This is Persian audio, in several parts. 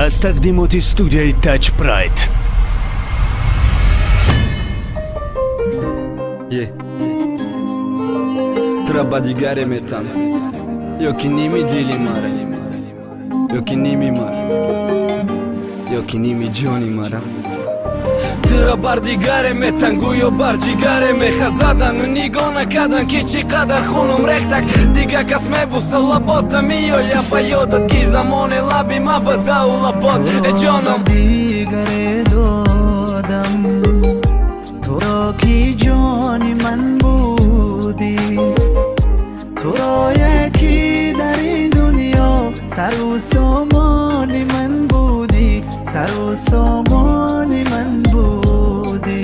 از تقدیمات استودیوی تاچ پراید. Треба дигаре метан Ёки ними дили мара Ёки ними мара Ёки ними ҷони мара Тира бар дигаре метан гӯё бар ҷигаре меха задану нигоҳ накардан ки чӣ қадар хунум рехтак дига кас мебуса лабота миёя ба ёдат ки замони лаби ма ба давлабод э ҷоном дигаре додам туро ки ҷони ман будӣ туро яки дар ин дунё сару somoni man будӣ сару somoni man будӣ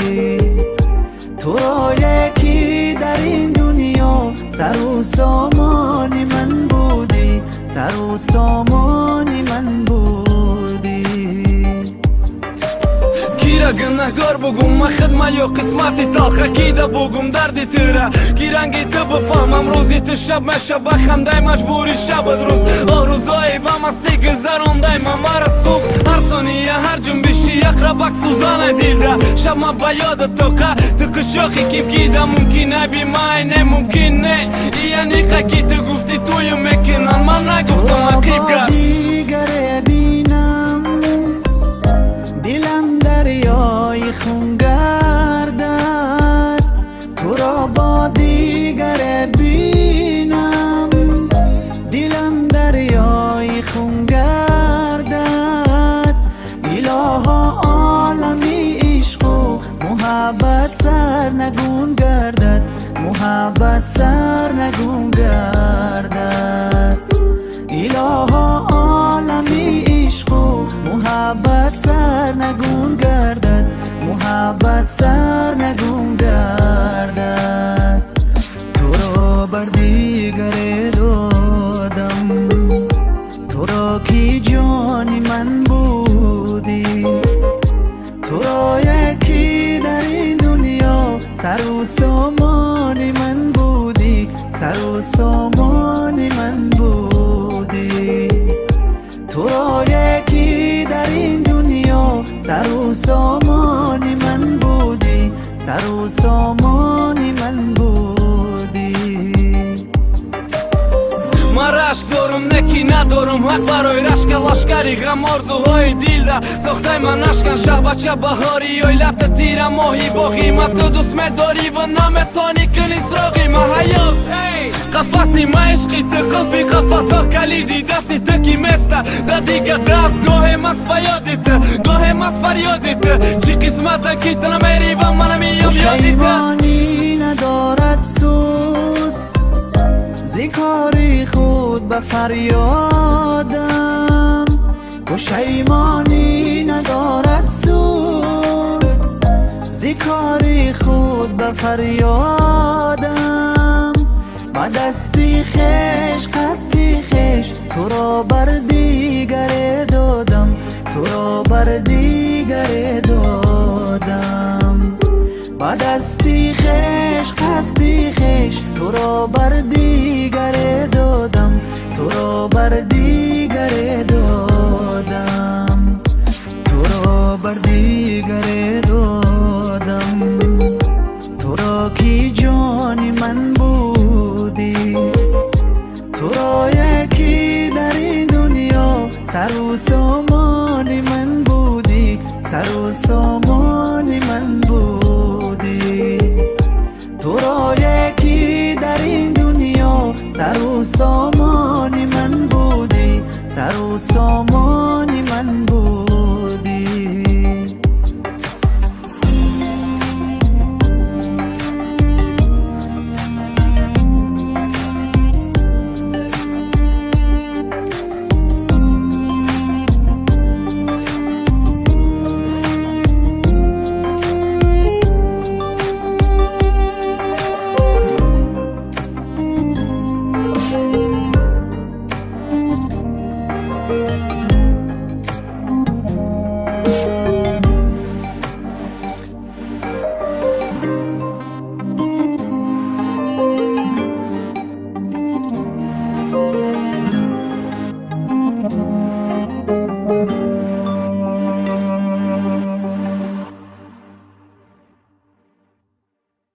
туро яки дар ин дунё сару somoni man будӣ сару somoni man будӣ Кира гунаҳгор бугум ма хидма ё қисмати талха кида бугум дарди тира ки ранги ту бифаҳмам рӯзи ту шаб меша ба хандаи маҷбури шабат рӯз орӯзои ба мастӣ гузарондаи ма мара суб ҳар сония ҳар ҷунбиши яқрабак сӯзана дилда шаб ма ба ёда тоқа ту қучоқи ким кида мумкин аби май не мумкин не ияниқа ки ту гуфти тӯю мекунан ман нагуфтам ақиб гап دریای خون گردد تو را با دیگره بینم دلم دریای خون گردد الها عالمی عشق و محبت سرنگون گردد محبت سرنگون گردد الها عالمی عشق و محبت سرنگون گردد محبت سرنگون گردد تو را بر دیگره دادم تو را کی جانی من بودی تو را یکی در این دنیا سر و سامانی من بودی سر و سامانی من بودی تو را یکی در این دنیا سر و سامانی من بودی سر و سامانی من بودی من رشک دارم نکی ندارم حق برای رشک لشکری غم آرزوهای دیلده ساخته من نشکن شه بچه بهاری ای لبت تیر ماهی با قیمت تو دوست مداری و نمیتانی کنی سراغی من حیات قفصی ما عشقی تو قلفی قفص ها کلیدی دستی تو کی مسته ده دیگه دست گاه مست بیادی تو گاه مست فریادی تو چی قسمت کی تو نمیری و من میام یادی تو پشیمانی ندارد سود ذکاری خود به فریادم پشیمانی ندارد سود ذکاری خود به فریادم با دستی خش قصدی خش تو را بر دیگره دادم تو را بر دیگره دادم با دستی خش قصدی خش تو را بر دیگره دادم تو را بر دیگره دادم تو را بر دیگره دادم تو را کی جانی من بودی تو را یکی در این دنیا سر و سامانی من بودی سر و سامانی من بودی تو را یکی در این دنیا سر و سامانی من بودی سر و سامانی